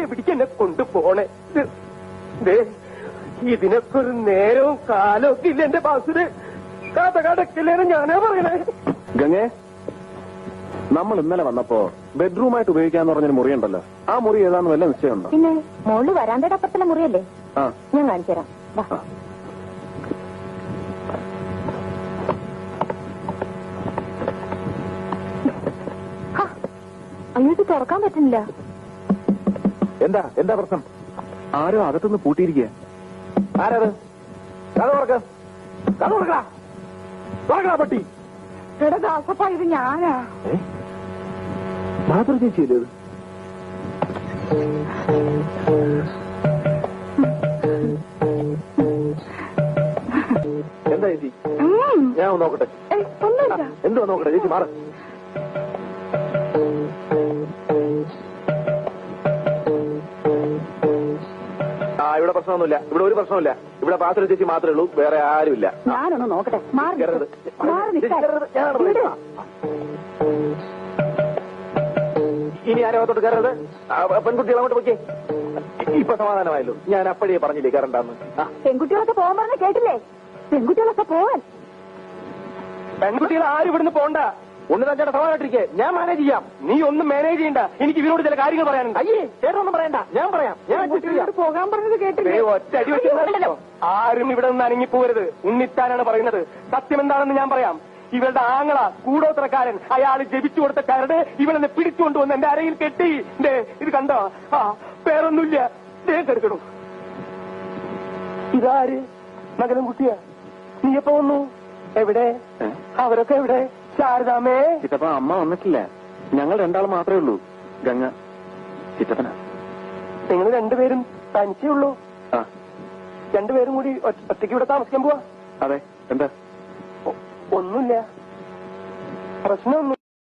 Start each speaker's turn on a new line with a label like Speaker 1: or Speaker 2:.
Speaker 1: എവിടേക്ക് എന്നെ കൊണ്ടുപോണേ? ഇതിനൊക്കെ ഒരു നേരവും കാലവും ഒക്കെ ഇല്ല എന്റെ ബാസുര്. കഥ കടക്കില്ലേന്ന് ഞാനാ പറയണേ.
Speaker 2: ഗംഗേ, നമ്മൾ ഇന്നലെ വന്നപ്പോ ബെഡ്റൂമായിട്ട് ഉപയോഗിക്കാന്ന് പറഞ്ഞൊരു മുറിയുണ്ടല്ലോ, ആ മുറി ഏതാന്ന് വല്ല നിശ്ചയമുണ്ടോ?
Speaker 3: പിന്നെ മോള് വരാന്തയുടെ അപ്പുറത്തുള്ള മുറിയല്ലേ? ഞാൻ കാണിച്ചു തരാം. അയ്യോട്ട് തുറക്കാൻ പറ്റുന്നില്ല.
Speaker 2: എന്താ എന്താ പ്രശ്നം? ആരോ അകത്തുനിന്ന് പൂട്ടിയിരിക്കുക. ആരത്? കഥ തുറക്ക, കഥ തുറക്കടാ, തുറക്കടാ പട്ടി.
Speaker 3: എടാ ദാസപ്പ, ഇത് ഞാനാ.
Speaker 2: മാത്രം ചേച്ചിയല്ലേ ഇത്? എന്താ ചേച്ചി? ഞാൻ ഒന്ന് നോക്കട്ടെ. എന്തുവാ നോക്കട്ടെ ചേച്ചി? മാറ. ഇവിടെ പ്രശ്നമൊന്നുമില്ല, ഇവിടെ ഒരു പ്രശ്നമില്ല. ഇവിടെ പാത്ര ചേച്ചി മാത്രമേ ഉള്ളൂ, വേറെ ആരുമില്ല.
Speaker 3: ഞാനൊന്ന് നോക്കട്ടെ.
Speaker 2: ഇനി ആരും അകത്തോട്ട് കയറരുത്. പെൺകുട്ടികൾ അങ്ങോട്ട് പോക്കേ. ഇപ്പൊ സമാധാനമായല്ലോ. ഞാൻ അപ്പഴേ പറഞ്ഞില്ലേ കയറണ്ടാന്ന്.
Speaker 3: പെൺകുട്ടികളൊക്കെ പോകാൻ പറഞ്ഞ കേട്ടില്ലേ? പെൺകുട്ടികളൊക്കെ പോവാൻ.
Speaker 1: പെൺകുട്ടികൾ ആരും ഇവിടുന്ന് പോണ്ട.
Speaker 2: ഒന്ന് തഞ്ചാടെ സമാധാനായിട്ടിരിക്കെ, ഞാൻ മാനേജ് ചെയ്യാം.
Speaker 1: നീ ഒന്നും മാനേജ് ചെയ്യണ്ട. എനിക്ക് ഇവരോട് ചില കാര്യങ്ങൾ പറയാനുണ്ട്.
Speaker 2: അയ്യേ, ചേട്ടനൊന്നും പറയണ്ട, ഞാൻ പറയാം. ഞാൻ
Speaker 3: പോകാൻ പറഞ്ഞത് കേട്ടില്ലേ?
Speaker 1: ഒറ്റ അടി വെച്ചല്ലോ. ആരും ഇവിടെ നിന്ന് അനങ്ങിപ്പോകരുത്. ഉണ്ണിത്താനാണ് പറയുന്നത്. സത്യം എന്താണെന്ന് ഞാൻ പറയാം. ഇവരുടെ ആങ്ങള കൂടോത്രക്കാരൻ, അയാൾ ജപിച്ചു കൊടുത്ത കരട് ഇവളെന്നെ പിടിച്ചുകൊണ്ടുവന്ന് എന്റെ അരയിൽ കെട്ടി. ഇത് കണ്ടോ? പേരൊന്നുമില്ല, കെടുക്കണു. ഇതാര്? മകനും കുട്ടിയാ? നീ എപ്പോ വന്നു? എവിടെ? അവരൊക്കെ എവിടെ? ശാരദാമേ.
Speaker 2: ചിറ്റപ്പ, അമ്മ വന്നിട്ടില്ല. ഞങ്ങൾ രണ്ടാൾ മാത്രമേ ഉള്ളൂ. ഗംഗ ചിറ്റപ്പന.
Speaker 1: നിങ്ങൾ രണ്ടുപേരും തനിച്ചേ ഉള്ളൂ? രണ്ടുപേരും കൂടി ഒറ്റയ്ക്ക് ഇവിടെ താമസിക്കാൻ പോവാ?
Speaker 2: അതെ. എന്താ?
Speaker 1: ഒന്നുമില്ല, പ്രശ്നമൊന്നും